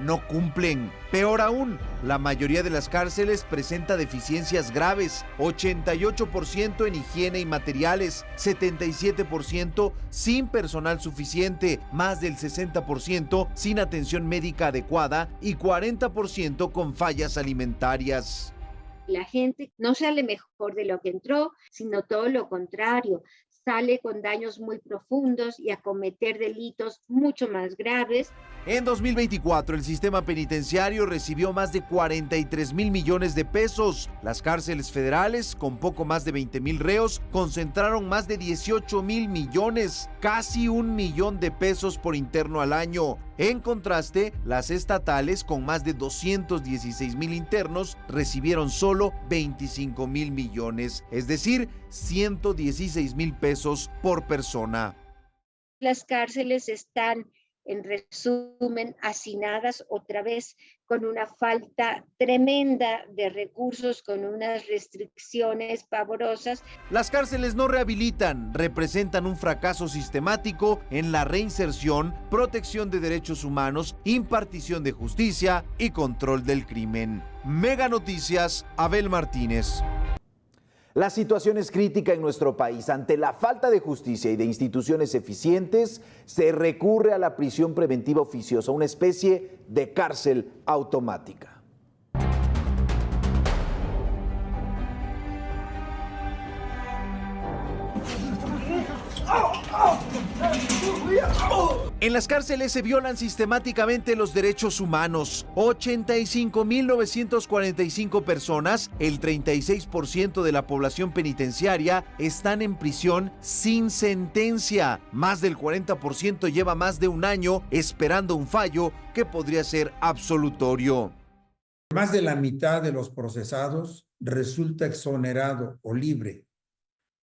no cumplen. Peor aún, la mayoría de las cárceles presenta deficiencias graves, 88% en higiene y materiales, 77% sin personal suficiente, más del 60% sin atención médica adecuada y 40% con fallas alimentarias. La gente no sale mejor de lo que entró, sino todo lo contrario. Sale con daños muy profundos y a cometer delitos mucho más graves. En 2024, el sistema penitenciario recibió más de 43,000 millones de pesos. Las cárceles federales, con poco más de 20,000 reos, concentraron más de 18,000 millones, casi 1 millón de pesos por interno al año. En contraste, las estatales, con más de 216,000 internos, recibieron solo 25,000 millones, es decir, 116,000 pesos por persona. Las cárceles están, en resumen, hacinadas otra vez con una falta tremenda de recursos, con unas restricciones pavorosas. Las cárceles no rehabilitan, representan un fracaso sistemático en la reinserción, protección de derechos humanos, impartición de justicia y control del crimen. Mega Noticias, Abel Martínez. La situación es crítica en nuestro país. Ante la falta de justicia y de instituciones eficientes, se recurre a la prisión preventiva oficiosa, una especie de cárcel automática. En las cárceles se violan sistemáticamente los derechos humanos. 85,945 personas, el 36% de la población penitenciaria, están en prisión sin sentencia. Más del 40% lleva más de un año esperando un fallo que podría ser absolutorio. Más de la mitad de los procesados resulta exonerado o libre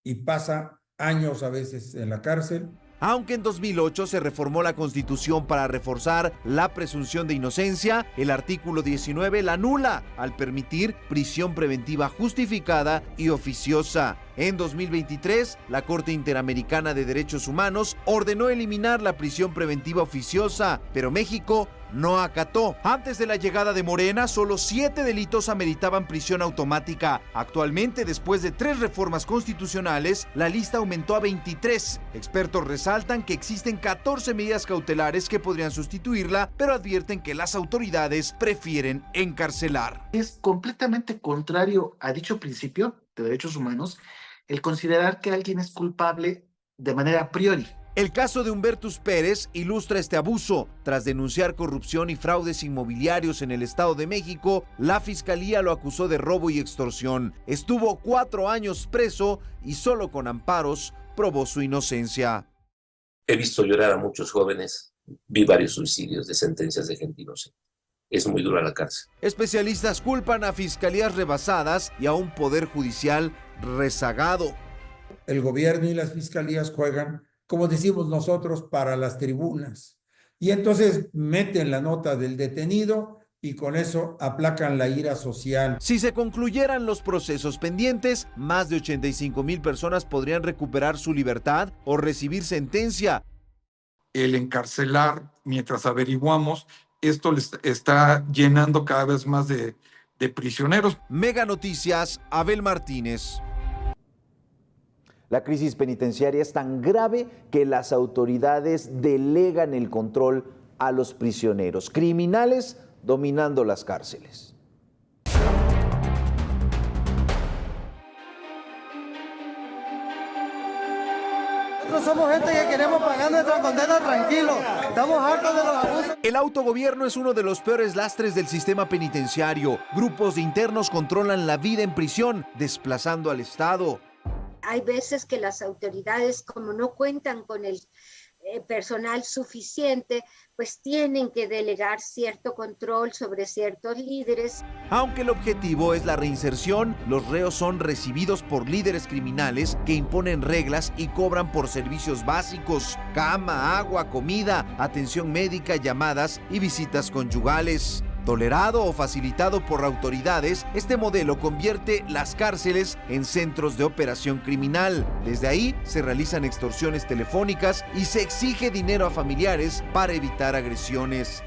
y pasa años a veces en la cárcel. Aunque en 2008 se reformó la Constitución para reforzar la presunción de inocencia, el artículo 19 la anula al permitir prisión preventiva justificada y oficiosa. En 2023, la Corte Interamericana de Derechos Humanos ordenó eliminar la prisión preventiva oficiosa, pero México no acató. Antes de la llegada de Morena, solo 7 delitos ameritaban prisión automática. Actualmente, después de 3 reformas constitucionales, la lista aumentó a 23. Expertos resaltan que existen 14 medidas cautelares que podrían sustituirla, pero advierten que las autoridades prefieren encarcelar. Es completamente contrario a dicho principio de derechos humanos el considerar que alguien es culpable de manera a priori. El caso de Humbertus Pérez ilustra este abuso. Tras denunciar corrupción y fraudes inmobiliarios en el Estado de México, la Fiscalía lo acusó de robo y extorsión. Estuvo 4 años preso y solo con amparos probó su inocencia. He visto llorar a muchos jóvenes, vi varios suicidios de sentencias de gente inocente. Es muy dura la cárcel. Especialistas culpan a fiscalías rebasadas y a un poder judicial rezagado. El gobierno y las fiscalías juegan, como decimos nosotros, para las tribunas. Y entonces meten la nota del detenido y con eso aplacan la ira social. Si se concluyeran los procesos pendientes, más de 85,000 personas podrían recuperar su libertad o recibir sentencia. El encarcelar mientras averiguamos, esto les está llenando cada vez más de prisioneros. Mega Noticias, Abel Martínez. La crisis penitenciaria es tan grave que las autoridades delegan el control a los prisioneros, criminales dominando las cárceles. Nosotros somos gente que queremos pagar nuestra condena tranquilo. Estamos hartos de los abusos. El autogobierno es uno de los peores lastres del sistema penitenciario. Grupos de internos controlan la vida en prisión, desplazando al Estado. Hay veces que las autoridades, como no cuentan con el personal suficiente, pues tienen que delegar cierto control sobre ciertos líderes. Aunque el objetivo es la reinserción, los reos son recibidos por líderes criminales que imponen reglas y cobran por servicios básicos: cama, agua, comida, atención médica, llamadas y visitas conyugales. Tolerado o facilitado por autoridades, este modelo convierte las cárceles en centros de operación criminal. Desde ahí se realizan extorsiones telefónicas y se exige dinero a familiares para evitar agresiones.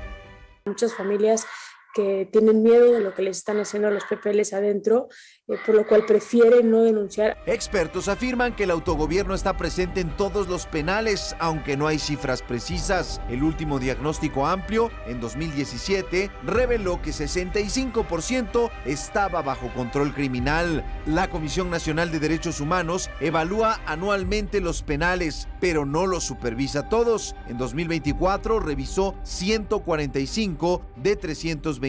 Muchas familias que tienen miedo de lo que les están haciendo a los PPLs adentro, por lo cual prefieren no denunciar. Expertos afirman que el autogobierno está presente en todos los penales, aunque no hay cifras precisas. El último diagnóstico amplio, en 2017, reveló que 65% estaba bajo control criminal. La Comisión Nacional de Derechos Humanos evalúa anualmente los penales, pero no los supervisa todos. En 2024 revisó 145 de 325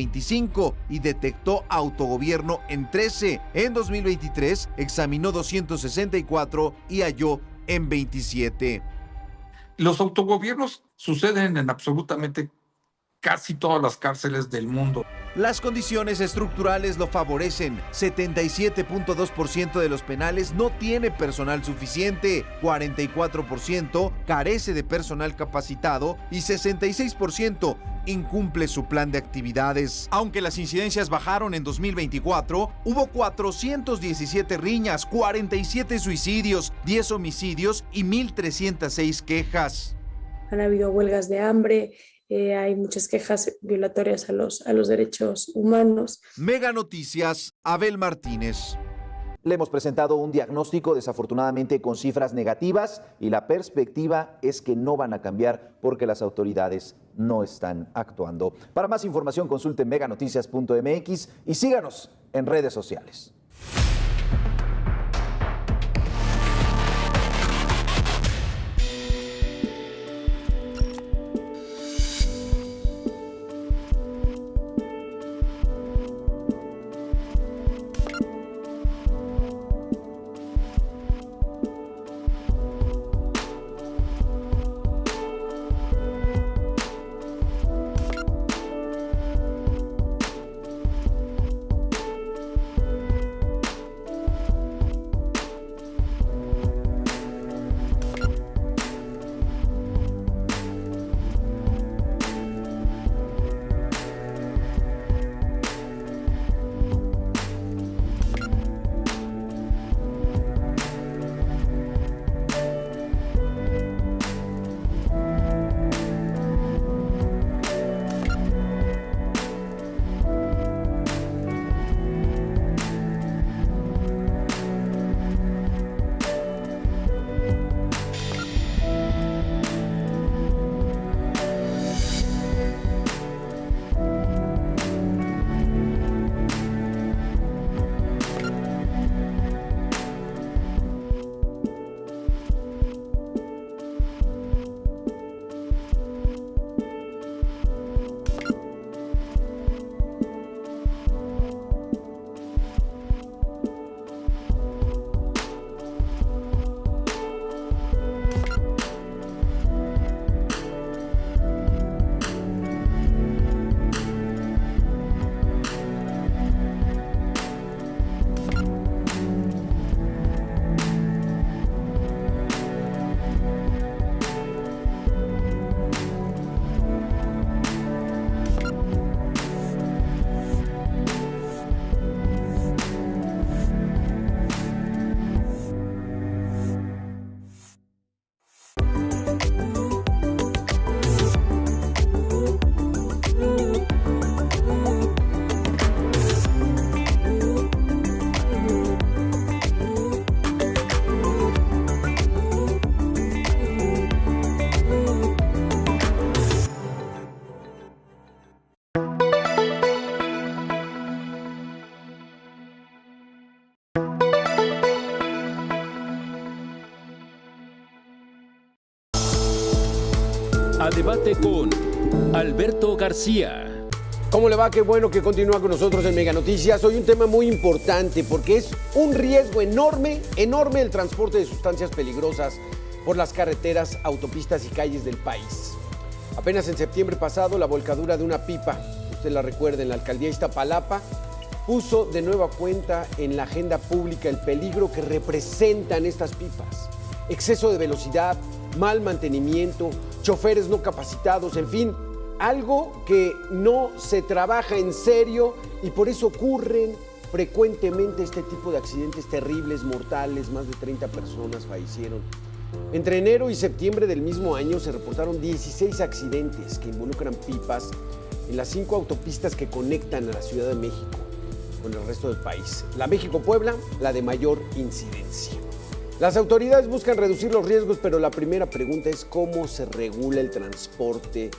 y detectó autogobierno en 13. En 2023 examinó 264 y halló en 27. Los autogobiernos suceden en absolutamente casi todas las cárceles del mundo. Las condiciones estructurales lo favorecen. 77.2% de los penales no tiene personal suficiente, 44% carece de personal capacitado y 66% incumple su plan de actividades. Aunque las incidencias bajaron en 2024, hubo 417 riñas, 47 suicidios, 10 homicidios y 1,306 quejas. Han habido huelgas de hambre, hay muchas quejas violatorias a los derechos humanos. Mega Noticias, Abel Martínez. Le hemos presentado un diagnóstico desafortunadamente con cifras negativas y la perspectiva es que no van a cambiar porque las autoridades no están actuando. Para más información consulte meganoticias.mx y síganos en redes sociales. A debate con Alberto García. ¿Cómo le va? Qué bueno que continúa con nosotros en Mega Noticias. Hoy un tema muy importante porque es un riesgo enorme el transporte de sustancias peligrosas por las carreteras, autopistas y calles del país. Apenas en septiembre pasado, la volcadura de una pipa, usted la recuerda, en la alcaldía de Iztapalapa, puso de nueva cuenta en la agenda pública el peligro que representan estas pipas. Exceso de velocidad, mal mantenimiento, choferes no capacitados, en fin, algo que no se trabaja en serio y por eso ocurren frecuentemente este tipo de accidentes terribles, mortales. Más de 30 personas fallecieron. Entre enero y septiembre del mismo año se reportaron 16 accidentes que involucran pipas en las 5 autopistas que conectan a la Ciudad de México con el resto del país. La México-Puebla, la de mayor incidencia. Las autoridades buscan reducir los riesgos, pero la primera pregunta es cómo se regula el transporte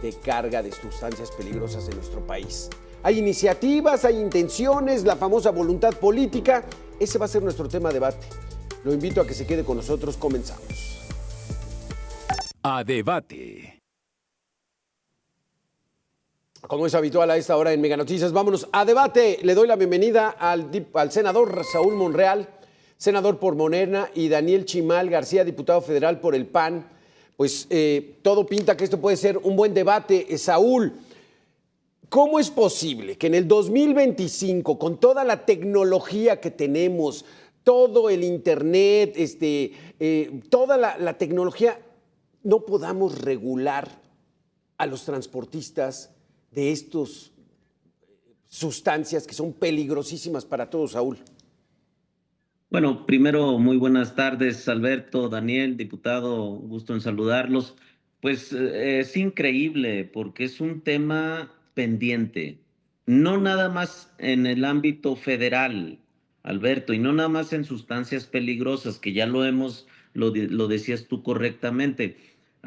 de carga de sustancias peligrosas en nuestro país. Hay iniciativas, hay intenciones, la famosa voluntad política. Ese va a ser nuestro tema de debate. Lo invito a que se quede con nosotros. Comenzamos. A debate. Como es habitual a esta hora en Mega Noticias, vámonos a debate. Le doy la bienvenida al senador Saúl Monreal, senador por Morena, y Daniel Chimal García, diputado federal por el PAN. Pues todo pinta que esto puede ser un buen debate. Saúl, ¿cómo es posible que en el 2025, con toda la tecnología que tenemos, todo el internet, toda la tecnología, no podamos regular a los transportistas de estas sustancias que son peligrosísimas para todos, Saúl? Bueno, primero, muy buenas tardes, Alberto, Daniel, diputado, gusto en saludarlos. Pues es increíble porque es un tema pendiente, no nada más en el ámbito federal, Alberto, y no nada más en sustancias peligrosas, que ya lo decías tú correctamente.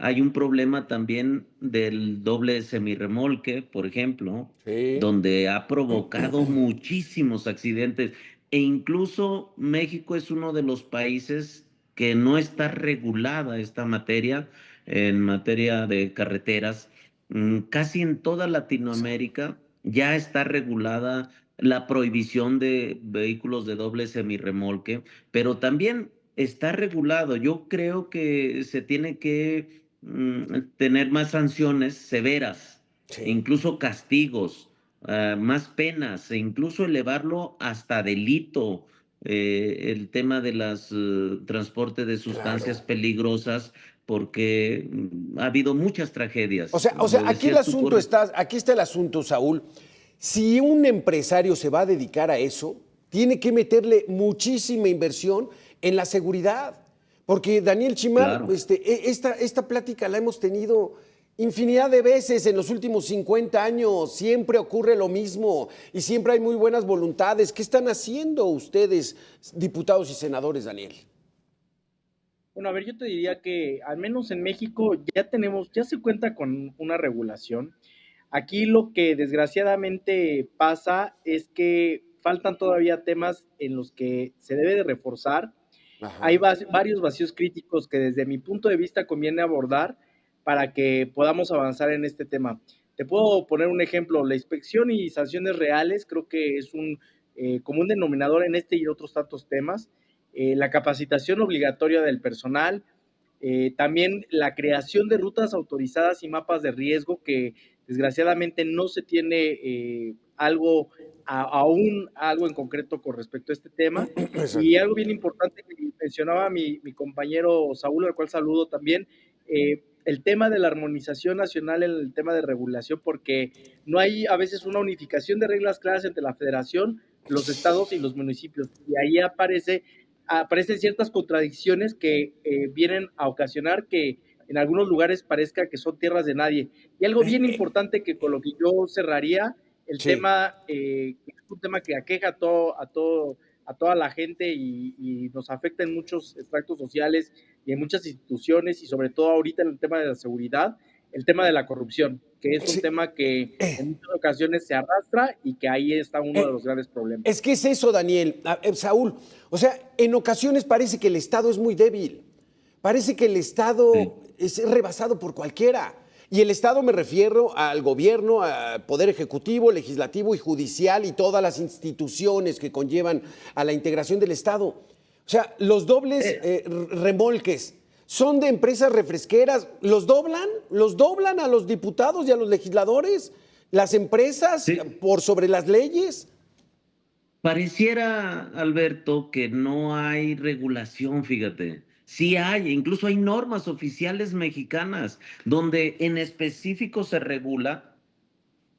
Hay un problema también del doble semirremolque, por ejemplo, Sí. donde ha provocado muchísimos accidentes. E incluso México es uno de los países que no está regulada esta materia, en materia de carreteras. Casi en toda Latinoamérica ya está regulada la prohibición de vehículos de doble semirremolque, pero también está regulado. Yo creo que se tiene que tener más sanciones severas, incluso castigos, más penas, e incluso elevarlo hasta delito, el tema de las transporte de sustancias peligrosas, porque ha habido muchas tragedias. O sea, Lo aquí el decías tú asunto aquí está el asunto, Saúl. Si un empresario se va a dedicar a eso, tiene que meterle muchísima inversión en la seguridad. Porque Daniel Chimal, Claro. esta plática la hemos tenido infinidad de veces en los últimos 50 años. Siempre ocurre lo mismo y siempre hay muy buenas voluntades. ¿Qué están haciendo ustedes, diputados y senadores, Daniel? Bueno, a ver, yo te diría que al menos en México ya se cuenta con una regulación. Aquí lo que desgraciadamente pasa es que faltan todavía temas en los que se debe de reforzar. Hay varios vacíos críticos que desde mi punto de vista conviene abordar para que podamos avanzar en este tema. Te puedo poner un ejemplo, la inspección y sanciones reales creo que es un común denominador en este y otros tantos temas. La capacitación obligatoria del personal, también la creación de rutas autorizadas y mapas de riesgo que desgraciadamente no se tiene aún algo en concreto con respecto a este tema. Y algo bien importante que mencionaba mi compañero Saúl, al cual saludo también, el tema de la armonización nacional en el tema de regulación, porque no hay a veces una unificación de reglas claras entre la federación, los estados y los municipios. Y ahí aparecen ciertas contradicciones que vienen a ocasionar que en algunos lugares parezca que son tierras de nadie. Y algo bien importante que con lo que yo cerraría, el tema, es un tema que aqueja a toda la gente y nos afecta en muchos extractos sociales y en muchas instituciones, y sobre todo ahorita en el tema de la seguridad, el tema de la corrupción, que es un tema que en muchas ocasiones se arrastra y que ahí está uno de los grandes problemas. Es que es eso, Daniel, Saúl. O sea, en ocasiones parece que el Estado es muy débil. Parece que el Estado es rebasado por cualquiera. Y el Estado me refiero al gobierno, al poder ejecutivo, legislativo y judicial y todas las instituciones que conllevan a la integración del Estado. O sea, los dobles remolques son de empresas refresqueras. ¿Los doblan a los diputados y a los legisladores? ¿Las empresas por sobre las leyes? Pareciera, Alberto, que no hay regulación, fíjate. Sí hay, incluso hay normas oficiales mexicanas donde en específico se regula.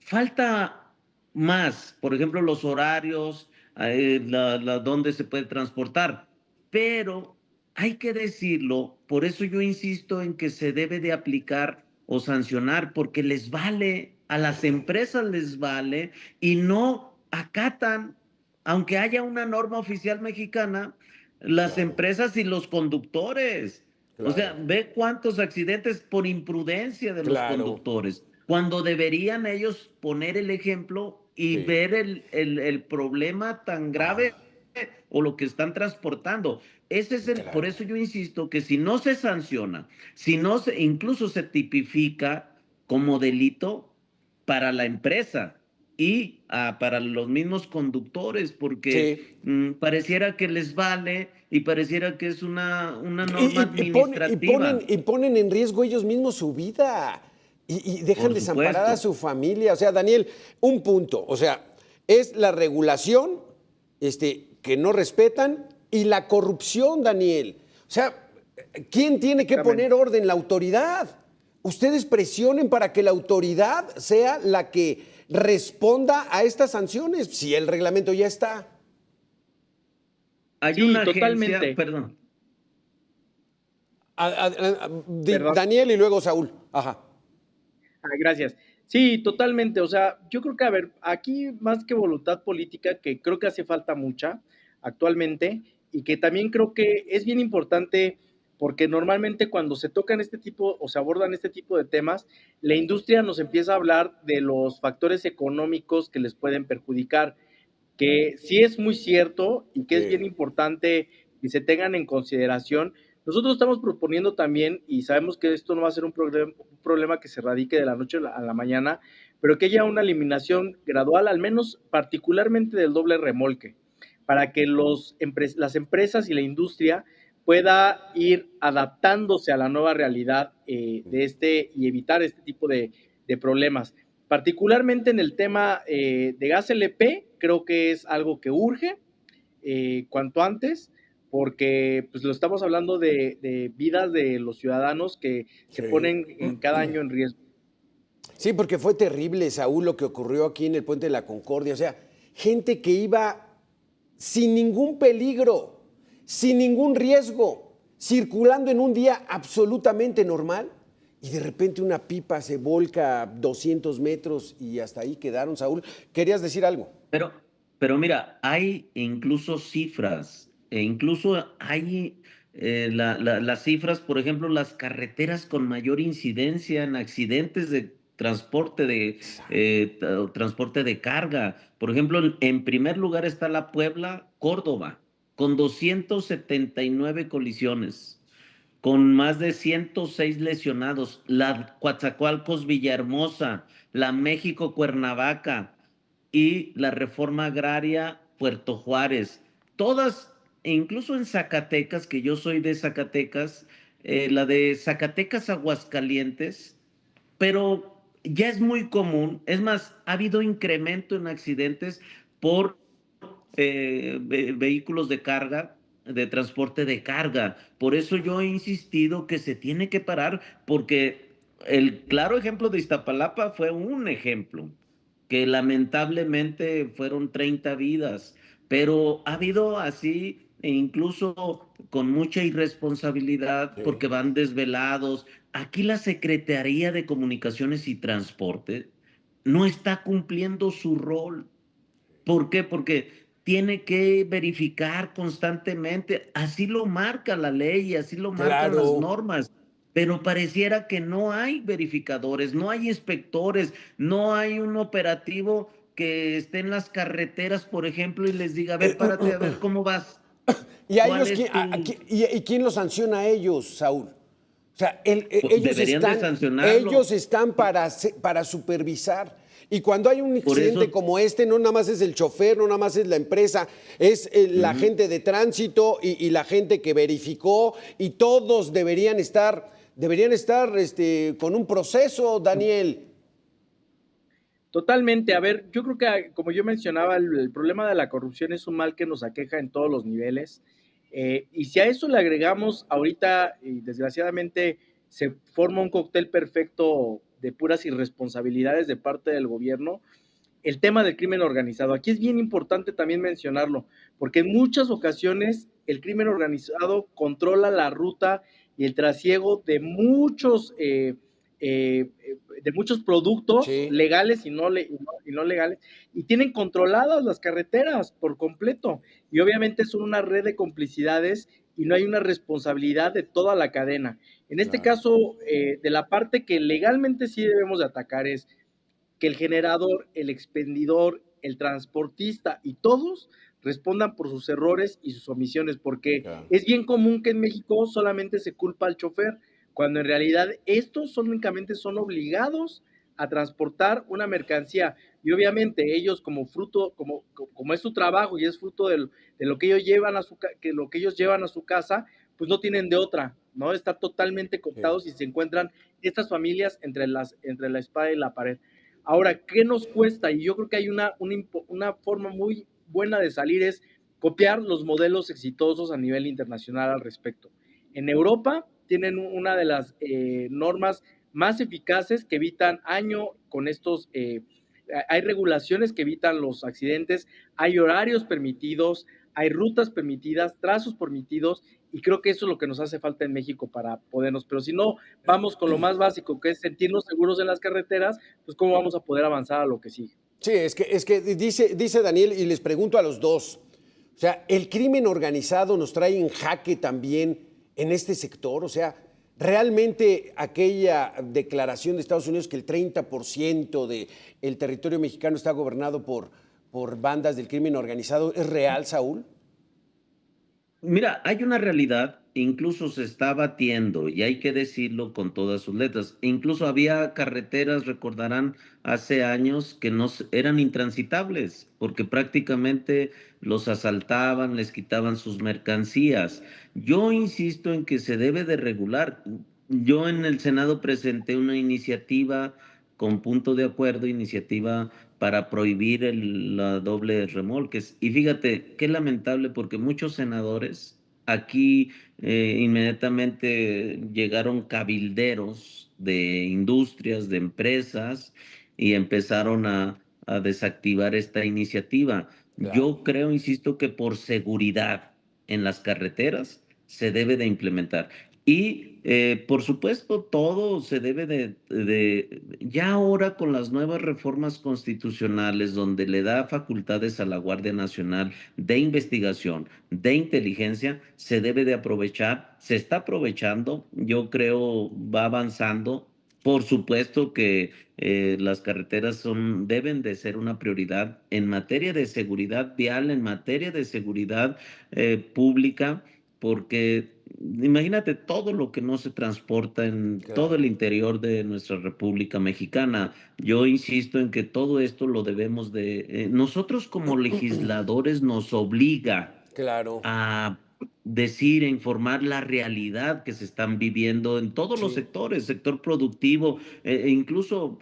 Falta más, por ejemplo, los horarios, dónde se puede transportar, pero hay que decirlo, por eso yo insisto en que se debe de aplicar o sancionar, porque les vale a las empresas les vale y no acatan, aunque haya una norma oficial mexicana, las empresas y los conductores. O sea, ve cuántos accidentes por imprudencia de los conductores, cuando deberían ellos poner el ejemplo y ver el problema tan grave o lo que están transportando. Ese es por eso yo insisto que si no se sanciona, si no se, incluso se tipifica como delito para la empresa y para los mismos conductores, porque pareciera que les vale y pareciera que es una norma administrativa. Y ponen en riesgo ellos mismos su vida y dejan desamparada a su familia. O sea, Daniel, un punto, o sea, es la regulación que no respetan y la corrupción, Daniel. O sea, ¿quién tiene que poner orden? La autoridad. Ustedes presionen para que la autoridad sea la que responda a estas sanciones, si el reglamento ya está. Hay una agencia, perdón. Daniel y luego Saúl. Ajá. Gracias. Sí, totalmente. O sea, yo creo que, a ver, aquí más que voluntad política, que creo que hace falta mucha actualmente, y que también creo que es bien importante, porque normalmente cuando se tocan este tipo o se abordan este tipo de temas, la industria nos empieza a hablar de los factores económicos que les pueden perjudicar, que sí es muy cierto y que es bien importante que se tengan en consideración. Nosotros estamos proponiendo también, y sabemos que esto no va a ser un problema que se radique de la noche a la mañana, pero que haya una eliminación gradual, al menos particularmente del doble remolque, para que las empresas y la industria pueda ir adaptándose a la nueva realidad y evitar este tipo de problemas. Particularmente en el tema de gas LP, creo que es algo que urge cuanto antes, porque pues lo estamos hablando de vidas de los ciudadanos que se ponen en cada año en riesgo. Sí, porque fue terrible, Saúl, lo que ocurrió aquí en el Puente de la Concordia. O sea, gente que iba sin ningún peligro, sin ningún riesgo, circulando en un día absolutamente normal, y de repente una pipa se volca 200 metros y hasta ahí quedaron. Saúl, ¿querías decir algo? Pero mira, hay incluso cifras, incluso hay las cifras, por ejemplo, las carreteras con mayor incidencia en accidentes de transporte de carga. Por ejemplo, en primer lugar está la Puebla-Córdoba, con 279 colisiones, con más de 106 lesionados. La Coatzacoalcos-Villahermosa, la México-Cuernavaca y la Reforma Agraria Puerto Juárez. Todas, e incluso en Zacatecas, que yo soy de Zacatecas, la de Zacatecas-Aguascalientes, pero ya es muy común. Es más, ha habido incremento en accidentes por vehículos de carga, de transporte de carga. Por eso yo he insistido que se tiene que parar, porque el claro ejemplo de Iztapalapa fue un ejemplo, que lamentablemente fueron 30 vidas, pero ha habido así, e incluso con mucha irresponsabilidad, porque van desvelados. Aquí la Secretaría de Comunicaciones y Transporte no está cumpliendo su rol. ¿Por qué? Porque tiene que verificar constantemente, así lo marca la ley, así lo marcan las normas, pero pareciera que no hay verificadores, no hay inspectores, no hay un operativo que esté en las carreteras, por ejemplo, y les diga, a ver, párate, a ver cómo vas. ¿Y a ellos, quién los sanciona a ellos, Saúl? O sea, ellos están para supervisar. Y cuando hay un accidente como este, no nada más es el chofer, no nada más es la empresa, es la gente de tránsito y la gente que verificó, y todos deberían estar con un proceso, Daniel. Totalmente. A ver, yo creo que, como yo mencionaba, el problema de la corrupción es un mal que nos aqueja en todos los niveles. Y si a eso le agregamos ahorita, y desgraciadamente, se forma un cóctel perfecto de puras irresponsabilidades de parte del gobierno, el tema del crimen organizado. Aquí es bien importante también mencionarlo, porque en muchas ocasiones el crimen organizado controla la ruta y el trasiego de muchos de muchos productos Sí. legales y no legales, y tienen controladas las carreteras por completo. Y obviamente son una red de complicidades y no hay una responsabilidad de toda la cadena. En este caso, de la parte que legalmente sí debemos de atacar es que el generador, el expendidor, el transportista y todos respondan por sus errores y sus omisiones, porque es bien común que en México solamente se culpa al chofer, cuando en realidad estos únicamente son obligados a transportar una mercancía, y obviamente ellos como fruto, como es su trabajo y es fruto de lo que ellos llevan a su casa, pues no tienen de otra, ¿no? Están totalmente cooptados y se encuentran estas familias entre la espada y la pared. Ahora, ¿qué nos cuesta? Y yo creo que hay una forma muy buena de salir, es copiar los modelos exitosos a nivel internacional al respecto. En Europa tienen una de las normas más eficaces que evitan hay regulaciones que evitan los accidentes, hay horarios permitidos, hay rutas permitidas, trazos permitidos, y creo que eso es lo que nos hace falta en México para podernos, pero si no vamos con lo más básico, que es sentirnos seguros en las carreteras, pues cómo vamos a poder avanzar a lo que sigue. Sí, es que dice Daniel, y les pregunto a los dos, o sea, ¿el crimen organizado nos trae en jaque también en este sector? O sea, ¿realmente aquella declaración de Estados Unidos que el 30% del territorio mexicano está gobernado por bandas del crimen organizado es real, Saúl? Mira, hay una realidad, incluso se está batiendo, y hay que decirlo con todas sus letras. Incluso había carreteras, recordarán, hace años que no eran intransitables, porque prácticamente los asaltaban, les quitaban sus mercancías. Yo insisto en que se debe de regular. Yo en el Senado presenté una iniciativa con punto de acuerdo, iniciativa para prohibir la doble remolques. Y fíjate, qué lamentable, porque muchos senadores aquí inmediatamente llegaron cabilderos de industrias, de empresas, y empezaron a desactivar esta iniciativa. Claro. Yo creo, insisto, que por seguridad en las carreteras se debe de implementar. Y por supuesto, todo se debe ya ahora con las nuevas reformas constitucionales, donde le da facultades a la Guardia Nacional de investigación, de inteligencia, se debe de aprovechar, se está aprovechando, yo creo va avanzando. Por supuesto que las carreteras deben de ser una prioridad en materia de seguridad vial, en materia de seguridad pública, porque imagínate todo lo que no se transporta en todo el interior de nuestra República Mexicana. Yo insisto en que todo esto lo debemos nosotros como legisladores nos obliga a decir, a informar la realidad que se están viviendo en todos los sectores, sector productivo, incluso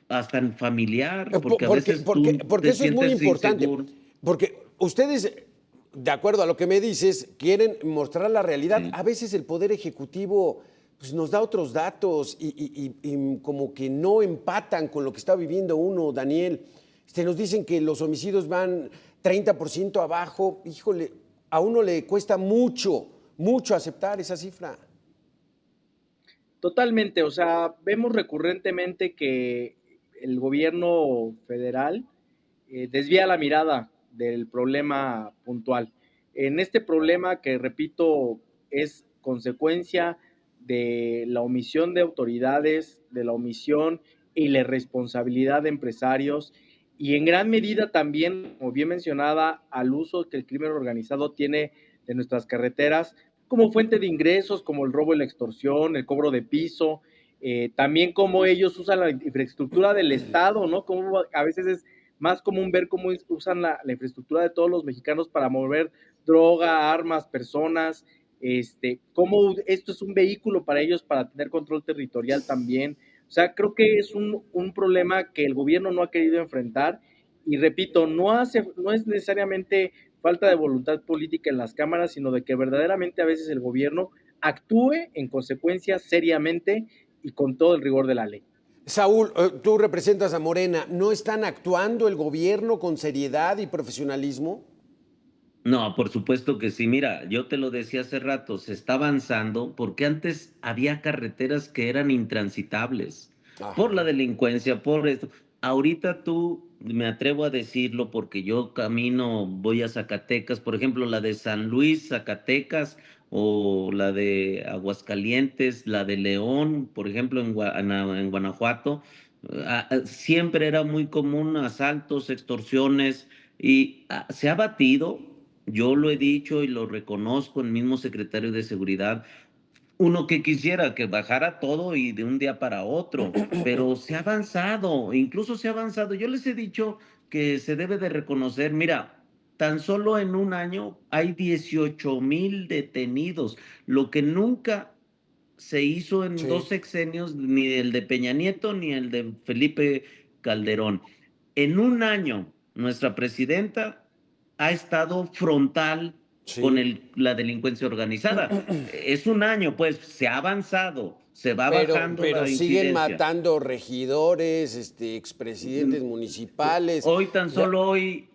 hasta en familiar, porque a veces porque eso es muy importante, inseguro. Porque ustedes, de acuerdo a lo que me dices, quieren mostrar la realidad. A veces el Poder Ejecutivo pues, nos da otros datos y como que no empatan con lo que está viviendo uno, Daniel. Nos dicen que los homicidios van 30% abajo. Híjole, a uno le cuesta mucho aceptar esa cifra. Totalmente, o sea, vemos recurrentemente que el gobierno federal desvía la mirada del problema puntual. En este problema que, repito, es consecuencia de la omisión de autoridades, de la omisión y la irresponsabilidad de empresarios, y en gran medida también, como bien mencionada, al uso que el crimen organizado tiene de nuestras carreteras como fuente de ingresos, como el robo y la extorsión, el cobro de piso, también como ellos usan la infraestructura del Estado, ¿no? Como a veces es más común ver cómo usan la infraestructura de todos los mexicanos para mover droga, armas, personas, cómo esto es un vehículo para ellos para tener control territorial también. O sea, creo que es un problema que el gobierno no ha querido enfrentar, y repito, no es necesariamente falta de voluntad política en las cámaras, sino de que verdaderamente a veces el gobierno actúe en consecuencia seriamente y con todo el rigor de la ley. Saúl, tú representas a Morena. ¿No están actuando el gobierno con seriedad y profesionalismo? No, por supuesto que sí. Mira, yo te lo decía hace rato, se está avanzando porque antes había carreteras que eran intransitables por la delincuencia, por esto. Ahorita me atrevo a decirlo porque yo voy a Zacatecas, por ejemplo, la de San Luis, Zacatecas, o la de Aguascalientes, la de León, por ejemplo, en Guanajuato, siempre era muy común asaltos, extorsiones, y se ha batido. Yo lo he dicho y lo reconozco, el mismo secretario de Seguridad, uno que quisiera que bajara todo y de un día para otro, pero se ha avanzado, incluso se ha avanzado. Yo les he dicho que se debe de reconocer, mira, tan solo en un año hay 18,000 detenidos, lo que nunca se hizo en 2 sexenios, ni el de Peña Nieto ni el de Felipe Calderón. En un año, nuestra presidenta ha estado frontal con la delincuencia organizada. Es un año, pues, se ha avanzado, se va bajando pero la siguen incidencia. matando regidores, expresidentes municipales. Hoy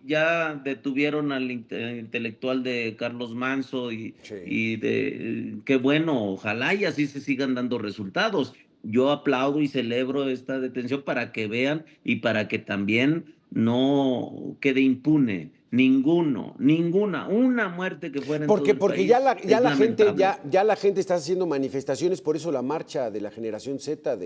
ya detuvieron al intelectual de Carlos Manso y qué bueno, ojalá y así se sigan dando resultados. Yo aplaudo y celebro esta detención para que vean y para que también no quede impune una muerte que fuera en todo el Porque país. ya la gente Lamentable. la gente está haciendo manifestaciones, por eso la marcha de la generación Z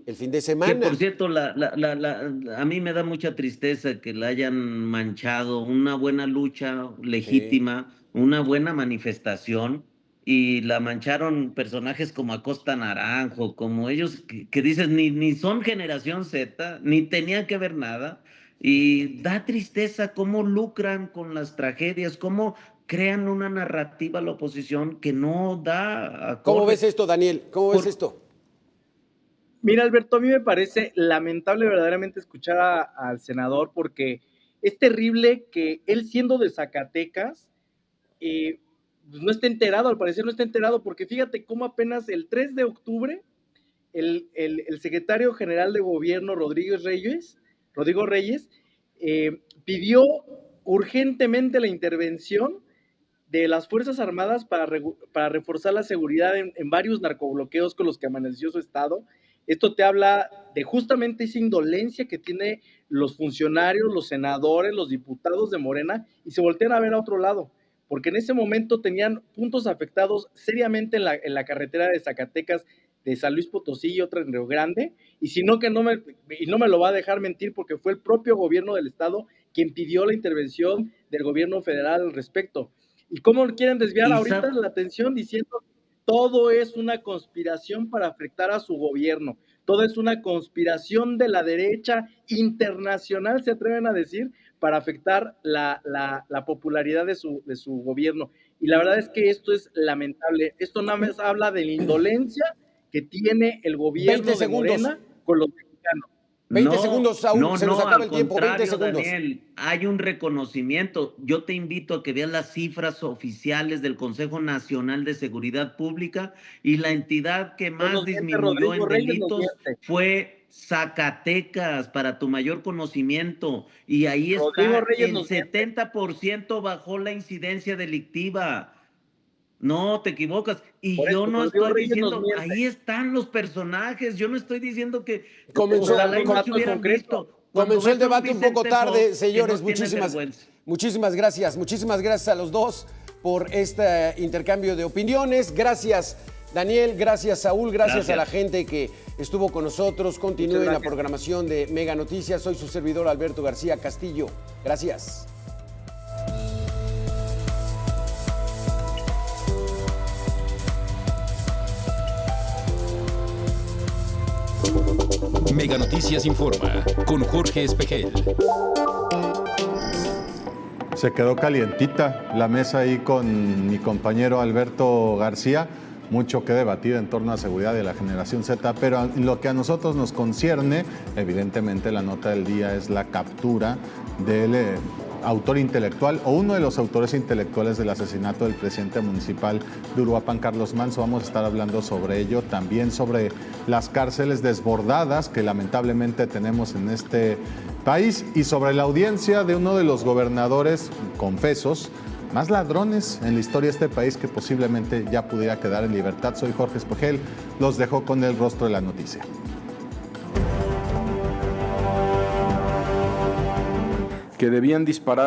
el fin de semana. Que por cierto, a mí me da mucha tristeza que la hayan manchado, una buena lucha legítima, una buena manifestación, y la mancharon personajes como Acosta Naranjo, como ellos que dices, ni son generación Z, ni tenían que ver nada. Y da tristeza cómo lucran con las tragedias, cómo crean una narrativa a la oposición que no da. ¿Cómo ves esto, Daniel? ¿Cómo ves esto? Mira, Alberto, a mí me parece lamentable verdaderamente escuchar al senador, porque es terrible que él, siendo de Zacatecas, no esté enterado, al parecer no está enterado, porque fíjate cómo apenas el 3 de octubre el secretario general de gobierno, Rodrigo Reyes, pidió urgentemente la intervención de las Fuerzas Armadas para reforzar la seguridad en varios narcobloqueos con los que amaneció su estado. Esto te habla de justamente esa indolencia que tienen los funcionarios, los senadores, los diputados de Morena, y se voltean a ver a otro lado, porque en ese momento tenían puntos afectados seriamente en la carretera de Zacatecas, de San Luis Potosí y otra en Río Grande, y si no, no me lo va a dejar mentir, porque fue el propio gobierno del estado quien pidió la intervención del gobierno federal al respecto. ¿Y cómo quieren desviar ahorita la atención diciendo todo es una conspiración para afectar a su gobierno? Todo es una conspiración de la derecha internacional, se atreven a decir, para afectar la popularidad de su gobierno. Y la verdad es que esto es lamentable. Esto nada más habla de la indolencia que tiene el gobierno de Morena con los mexicanos. 20 segundos, Saúl, se nos acaba el tiempo, 20 segundos. Daniel, hay un reconocimiento. Yo te invito a que veas las cifras oficiales del Consejo Nacional de Seguridad Pública, y la entidad que más disminuyó en delitos fue Zacatecas, para tu mayor conocimiento. Y ahí está, el 70% bajó la incidencia delictiva. No, te equivocas. Y yo no estoy diciendo, ahí están los personajes, yo no estoy diciendo que comenzó el debate un poco tarde, señores. Muchísimas gracias. Muchísimas gracias a los dos por este intercambio de opiniones. Gracias, Daniel. Gracias, Saúl. Gracias a la gente que estuvo con nosotros. Continúen la programación de Mega Noticias. Soy su servidor, Alberto García Castillo. Gracias. Mega Noticias Informa con Jorge Espejel. Se quedó calientita la mesa ahí con mi compañero Alberto García. Mucho que debatir en torno a seguridad de la generación Z, pero lo que a nosotros nos concierne, evidentemente la nota del día es la captura del autor intelectual o uno de los autores intelectuales del asesinato del presidente municipal de Uruapan, Carlos Manso. Vamos a estar hablando sobre ello, también sobre las cárceles desbordadas que lamentablemente tenemos en este país y sobre la audiencia de uno de los gobernadores confesos más ladrones en la historia de este país que posiblemente ya pudiera quedar en libertad. Soy Jorge Espejel, los dejo con el rostro de la noticia. Que debían disparar